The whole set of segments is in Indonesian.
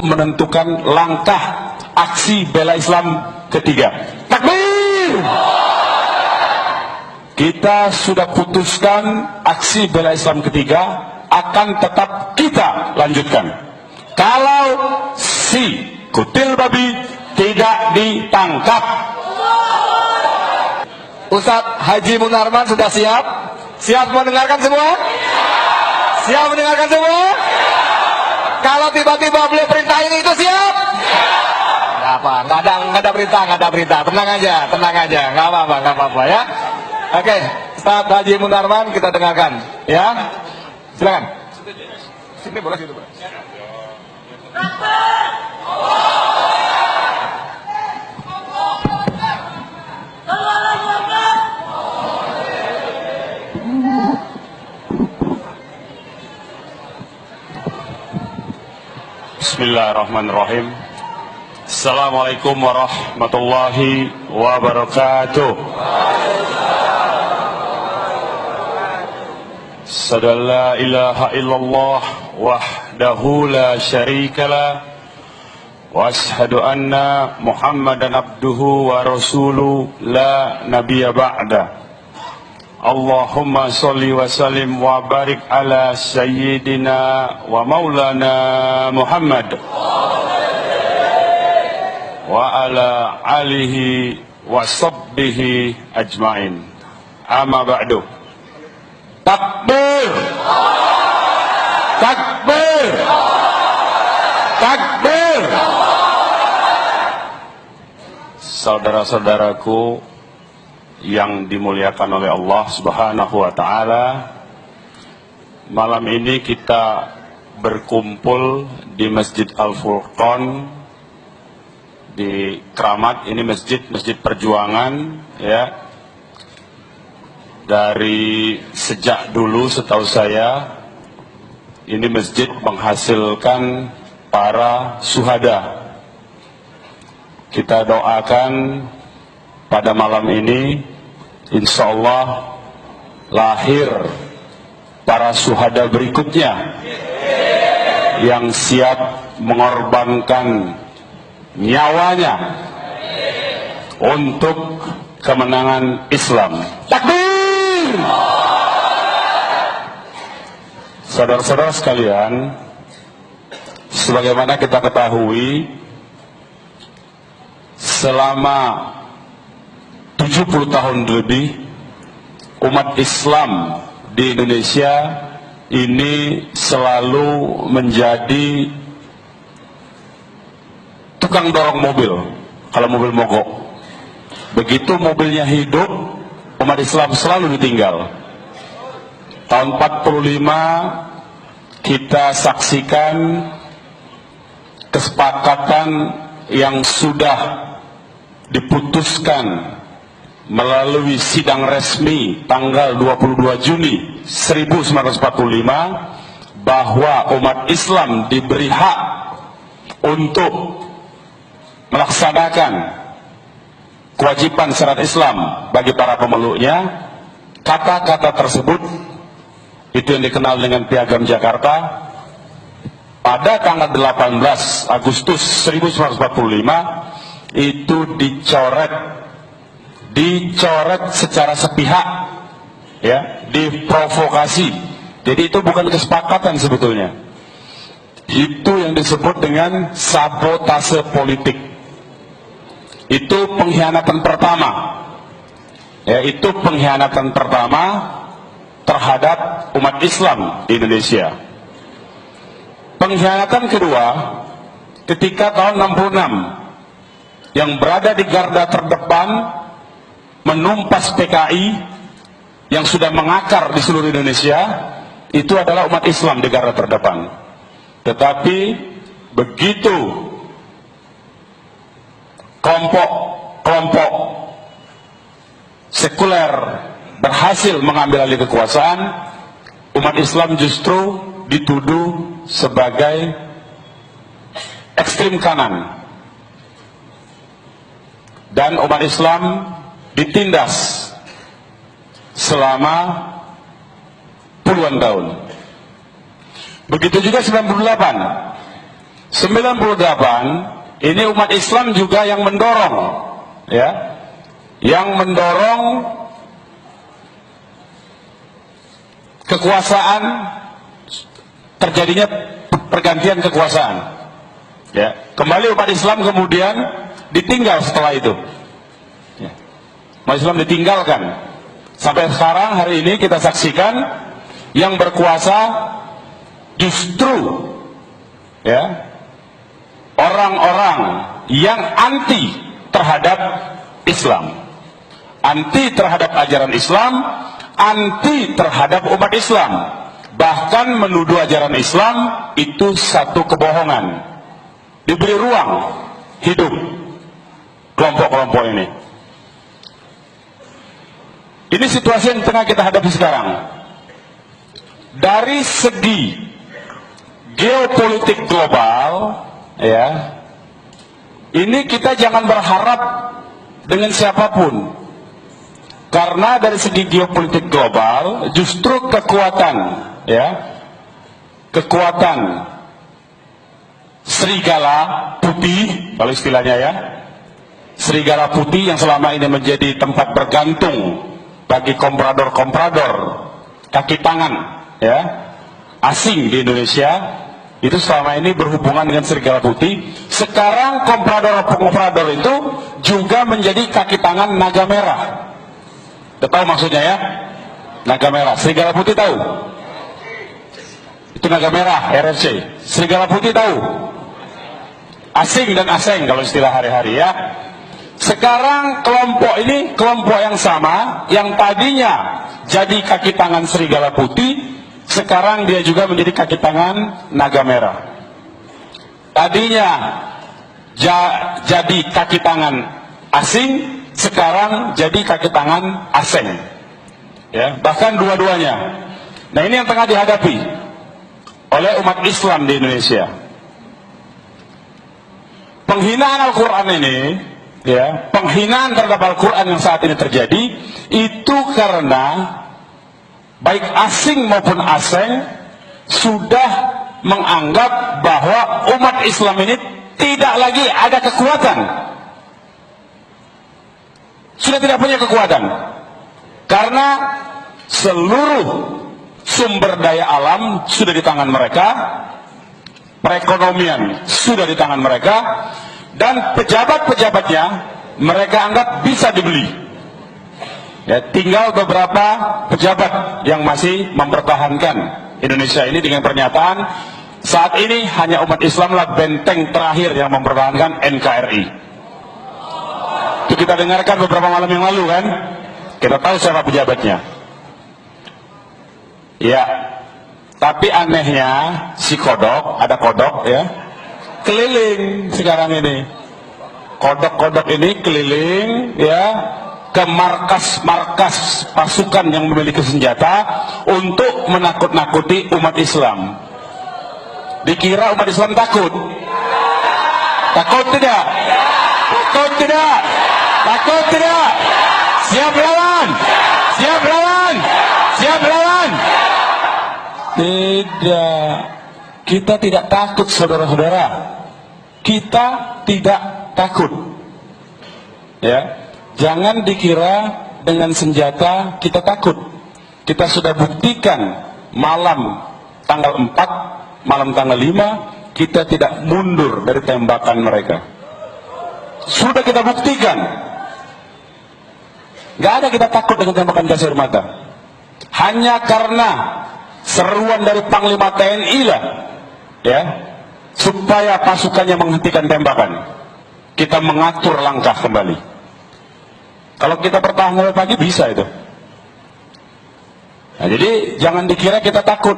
menentukan langkah aksi bela Islam ketiga. Takbir! Kita sudah putuskan aksi bela Islam ketiga akan tetap kita lanjutkan. Kalau si kutil babi tidak ditangkap. Ustadz Haji Munarman sudah siap? Siap mendengarkan semua? Siap mendengarkan semua? Kalau tiba-tiba beliau perintah ini itu siap? Nggak apa, nggak ada perintah. Tenang aja, nggak apa-apa ya. Oke, Ustadz Haji Munarman kita dengarkan, ya. Silakan. Sini boleh situ, Pak. Bismillahirrahmanirrahim. Assalamualaikum warahmatullahi wabarakatuh. Asyhadu an la ilaha illallah wahdahu la syarikalah wa asyhadu anna Muhammadan abduhu wa rasuluhu la nabiyya ba'da. Allahumma sholli wa sallim wa barik ala sayyidina wa maulana Muhammad wa ala alihi wa sahbihi ajmain. Amma ba'du. Takbir! Takbir! Takbir! Saudara-saudaraku yang dimuliakan oleh Allah Subhanahu wa Ta'ala, malam ini kita berkumpul di Masjid Al-Furqan di Kramat. Ini masjid perjuangan, ya. Dari sejak dulu setahu saya ini masjid menghasilkan para syuhada. Kita doakan pada malam ini insya Allah lahir para syuhada berikutnya yang siap mengorbankan nyawanya untuk kemenangan Islam. Takbir! Saudara-saudara sekalian, sebagaimana kita ketahui, selama 70 tahun lebih umat Islam di Indonesia ini selalu menjadi tukang dorong mobil kalau mobil mogok. Begitu mobilnya hidup, umat Islam selalu ditinggal. Tahun 45 kita saksikan kesepakatan yang sudah diputuskan melalui sidang resmi tanggal 22 Juni 1945 bahwa umat Islam diberi hak untuk melaksanakan kewajiban syariat Islam bagi para pemeluknya. Kata-kata tersebut itu yang dikenal dengan Piagam Jakarta pada tanggal 18 Agustus 1945 itu dicoret secara sepihak, ya, diprovokasi. Jadi itu bukan kesepakatan sebetulnya. Itu yang disebut dengan sabotase politik. Itu pengkhianatan pertama. Ya, itu pengkhianatan pertama terhadap umat Islam di Indonesia. Pengkhianatan kedua ketika tahun 66 yang berada di garda terdepan menumpas PKI yang sudah mengakar di seluruh Indonesia, itu adalah umat Islam di garda terdepan. Tetapi begitu kelompok sekuler berhasil mengambil alih kekuasaan, umat Islam justru dituduh sebagai ekstrem kanan, dan umat Islam ditindas selama puluhan tahun. Begitu juga 98 98 ini umat Islam juga yang mendorong, ya, yang mendorong kekuasaan, terjadinya pergantian kekuasaan, ya. Kembali umat Islam kemudian ditinggal setelah itu, ya. Umat Islam ditinggalkan sampai sekarang. Hari ini kita saksikan yang berkuasa justru, ya, orang-orang yang anti terhadap Islam, anti terhadap ajaran Islam, anti terhadap umat Islam, bahkan menuduh ajaran Islam itu satu kebohongan. Diberi ruang hidup kelompok-kelompok ini. Ini situasi yang tengah kita hadapi sekarang. Dari segi geopolitik global, ya, ini kita jangan berharap dengan siapapun, karena dari segi geopolitik global justru kekuatan, ya, kekuatan serigala putih, kalau istilahnya, ya, serigala putih yang selama ini menjadi tempat bergantung bagi komprador-komprador kaki tangan, ya, asing di Indonesia, itu selama ini berhubungan dengan serigala putih. Sekarang komprador-komprador itu juga menjadi kaki tangan naga merah. Udah tahu maksudnya, ya? Naga merah, serigala putih tahu? Itu naga merah, RFC. Serigala putih tahu? Asing dan aseng kalau istilah hari-hari, ya. Sekarang kelompok ini kelompok yang sama, yang tadinya jadi kaki tangan serigala putih, sekarang dia juga menjadi kaki tangan naga merah. Tadinya jadi kaki tangan asing, sekarang jadi kaki tangan aseng, ya, bahkan dua-duanya. Nah, ini yang tengah dihadapi oleh umat Islam di Indonesia. Penghinaan Al-Quran ini, ya, penghinaan terhadap Al-Quran yang saat ini terjadi, itu karena baik asing maupun aseng sudah menganggap bahwa umat Islam ini tidak lagi ada kekuatan, sudah tidak punya kekuatan, karena seluruh sumber daya alam sudah di tangan mereka, perekonomian sudah di tangan mereka, dan pejabat-pejabatnya mereka anggap bisa dibeli. Ya, tinggal beberapa pejabat yang masih mempertahankan Indonesia ini dengan pernyataan saat ini hanya umat Islamlah benteng terakhir yang mempertahankan NKRI. Itu kita dengarkan beberapa malam yang lalu, kan? Kita tahu siapa pejabatnya. Ya, tapi anehnya si kodok, ada kodok, ya, keliling sekarang ini. Kodok-kodok ini keliling, ya, ke markas-markas pasukan yang memiliki senjata untuk menakut-nakuti umat Islam. Dikira umat Islam takut? Takut tidak? Takut tidak? Takut tidak? Siap lawan? Siap lawan? Siap lawan? Tidak. Kita tidak takut, saudara-saudara. Kita tidak takut. Ya, jangan dikira dengan senjata kita takut. Kita sudah buktikan malam tanggal 4, malam tanggal 5, kita tidak mundur dari tembakan mereka. Sudah kita buktikan. Gak ada kita takut dengan tembakan gas air mata. Hanya karena seruan dari Panglima TNI lah, ya, supaya pasukannya menghentikan tembakan, kita mengatur langkah kembali. Kalau kita bertahan sampai pagi bisa itu. Nah, jadi jangan dikira kita takut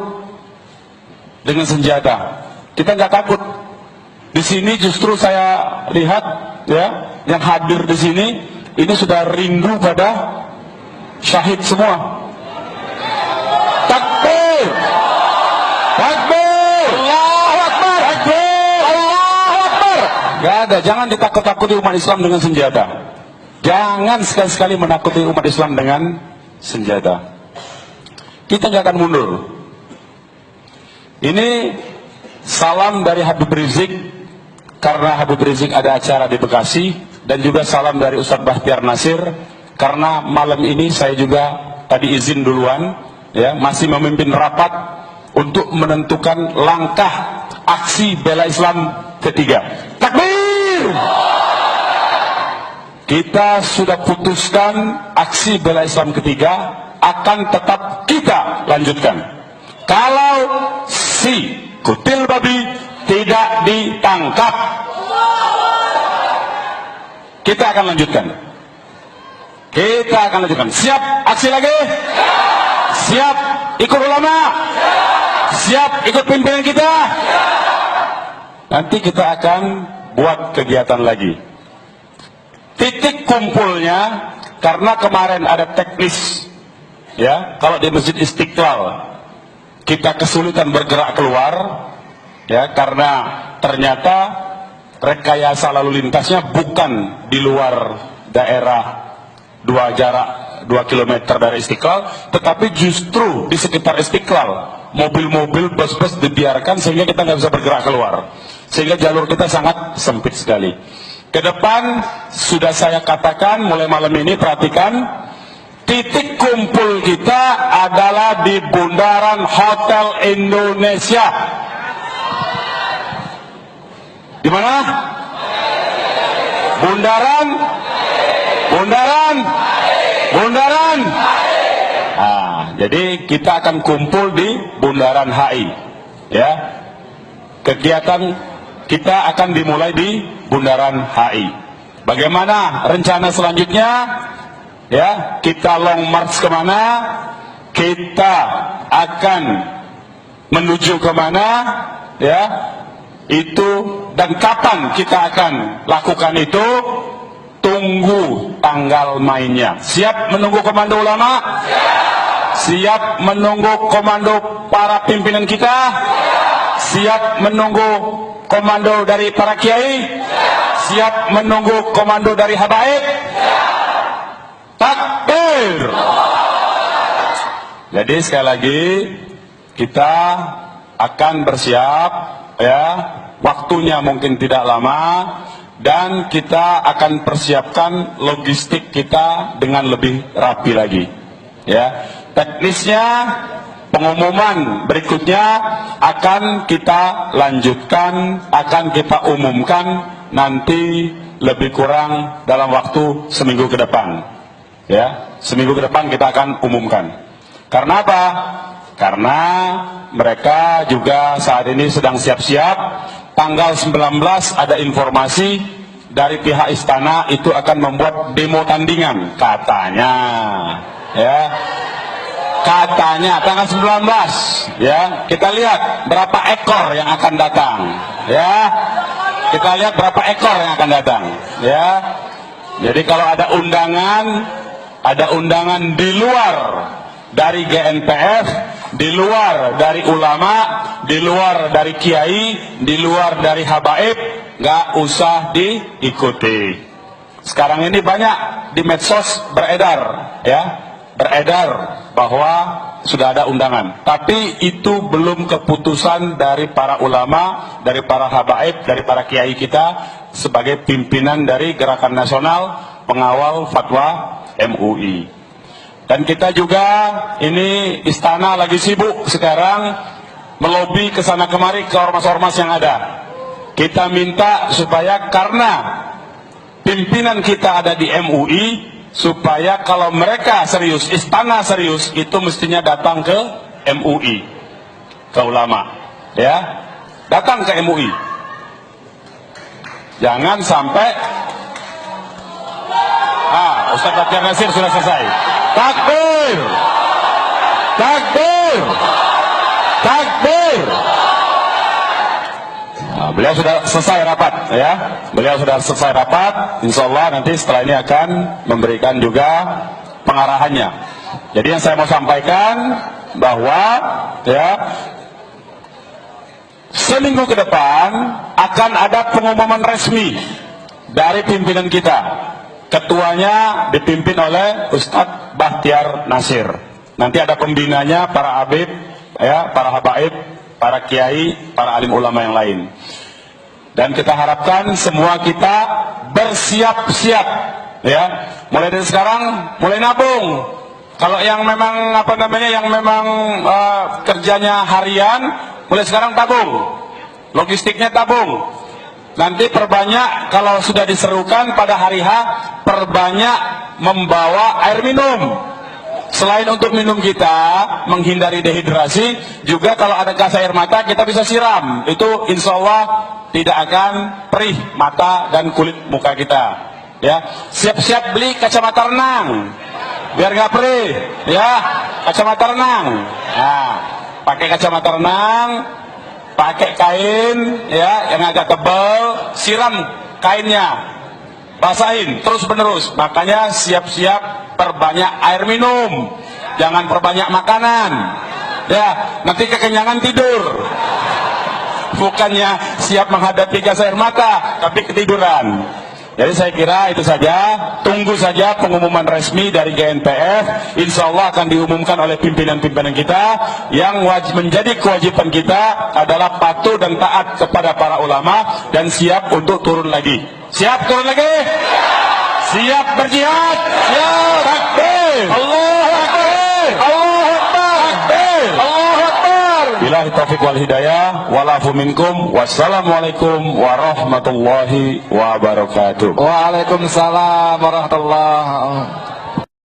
dengan senjata. Kita nggak takut. Di sini justru saya lihat, ya, yang hadir di sini ini sudah rindu pada syahid semua. Takbir! Takbir! Allahu Akbar! Takbir! Allahu Akbar! Gak ada, jangan ditakut-takuti umat Islam dengan senjata. Jangan sekali-sekali menakuti umat Islam dengan senjata. Kita gak akan mundur. Ini salam dari Habib Rizik, karena Habib Rizik ada acara di Bekasi, dan juga salam dari Ustadz Bahtiar Nasir, karena malam ini saya juga tadi izin duluan, ya, masih memimpin rapat untuk menentukan langkah aksi bela Islam ketiga. Takbir! Kita sudah putuskan aksi bela Islam ketiga akan tetap kita lanjutkan. Kalau si kutil babi tidak ditangkap, kita akan lanjutkan. Kita akan lanjutkan. Siap aksi lagi? Siap ikut ulama? Siap ikut pimpinan kita? Nanti kita akan buat kegiatan lagi. Titik kumpulnya, karena kemarin ada teknis, ya, kalau di Masjid Istiqlal kita kesulitan bergerak keluar, ya, karena ternyata rekayasa lalu lintasnya bukan di luar daerah jarak 2 km dari Istiqlal, tetapi justru di sekitar Istiqlal mobil-mobil, bus-bus dibiarkan sehingga kita nggak bisa bergerak keluar, sehingga jalur kita sangat sempit sekali. Ke depan sudah saya katakan mulai malam ini, perhatikan, titik kumpul kita adalah di Bundaran Hotel Indonesia. Di mana? Bundaran. Nah, jadi kita akan kumpul di Bundaran HI, ya. Kegiatan kita akan dimulai di Bundaran HI. Bagaimana rencana selanjutnya? Ya, kita long march kemana? Kita akan menuju kemana? Ya, itu dan kapan kita akan lakukan itu? Tunggu tanggal mainnya. Siap menunggu komando ulama? Siap menunggu komando para pimpinan kita? Siap menunggu komando dari para kiai? Siap menunggu komando dari habaib? Takbir! Jadi sekali lagi kita akan bersiap, ya, waktunya mungkin tidak lama, dan kita akan persiapkan logistik kita dengan lebih rapi lagi, ya. Teknisnya, pengumuman berikutnya akan kita lanjutkan, akan kita umumkan nanti lebih kurang dalam waktu seminggu ke depan, ya. Seminggu ke depan kita akan umumkan. Karena apa? Karena mereka juga saat ini sedang siap-siap. Tanggal 19 ada informasi dari pihak istana itu akan membuat demo tandingan, katanya, ya. Katanya tanggal 19, ya. Kita lihat berapa ekor yang akan datang, ya. Kita lihat berapa ekor yang akan datang, ya. Jadi kalau ada undangan di luar dari GNPF, di luar dari ulama, di luar dari kiai, di luar dari habaib, nggak usah diikuti. Sekarang ini banyak di medsos beredar, ya, beredar bahwa sudah ada undangan, tapi itu belum keputusan dari para ulama, dari para habaib, dari para kiai kita sebagai pimpinan dari Gerakan Nasional Pengawal Fatwa MUI. Dan kita juga, ini istana lagi sibuk sekarang melobi ke sana kemari ke ormas-ormas yang ada. Kita minta supaya, karena pimpinan kita ada di MUI, supaya kalau mereka serius, istana serius, itu mestinya datang ke MUI, ke ulama, ya, datang ke MUI. Jangan sampai Ustadz Bahtiar Nasir sudah selesai. Takbir! Takbir! Takbir! Nah, beliau sudah selesai rapat, ya. Beliau sudah selesai rapat. Insya Allah nanti setelah ini akan memberikan juga pengarahannya. Jadi yang saya mau sampaikan bahwa, ya, seminggu ke depan akan ada pengumuman resmi dari pimpinan kita. Ketuanya dipimpin oleh Ustadz Bahtiar Nasir. Nanti ada pembinanya para habib, ya, para habaib para kiai, para alim ulama yang lain. Dan kita harapkan semua kita bersiap-siap, ya. Mulai dari sekarang, mulai nabung. Kalau yang memang kerjanya harian, mulai sekarang tabung. Logistiknya tabung. Nanti perbanyak kalau sudah diserukan pada hari H, perbanyak membawa air minum. Selain untuk minum kita, menghindari dehidrasi, juga kalau ada gas air mata kita bisa siram. Itu insya Allah tidak akan perih mata dan kulit muka kita. Ya, siap-siap beli kacamata renang, biar nggak perih. Ya, kacamata renang. Nah, pakai kacamata renang, pakai kain, ya, yang agak tebal, siram kainnya. Basahin terus menerus. Makanya siap-siap perbanyak air minum, jangan perbanyak makanan, ya, nanti kekenyangan tidur. Bukannya siap menghadapi gas air mata tapi ketiduran. Jadi saya kira itu saja. Tunggu saja pengumuman resmi dari GNPF. Insya Allah akan diumumkan oleh pimpinan-pimpinan kita. Yang menjadi kewajiban kita adalah patuh dan taat kepada para ulama dan siap untuk turun lagi. Siap turun lagi? Siap berjihad? Siap. Takbir. Allahu Akbar. Allahu Akbar. Takbir. Allahu Akbar. Billahi taufiq wal hidayah. Walafu minkum. Wassalamualaikum warahmatullahi wabarakatuh. Waalaikumsalam warahmatullahi wabarakatuh.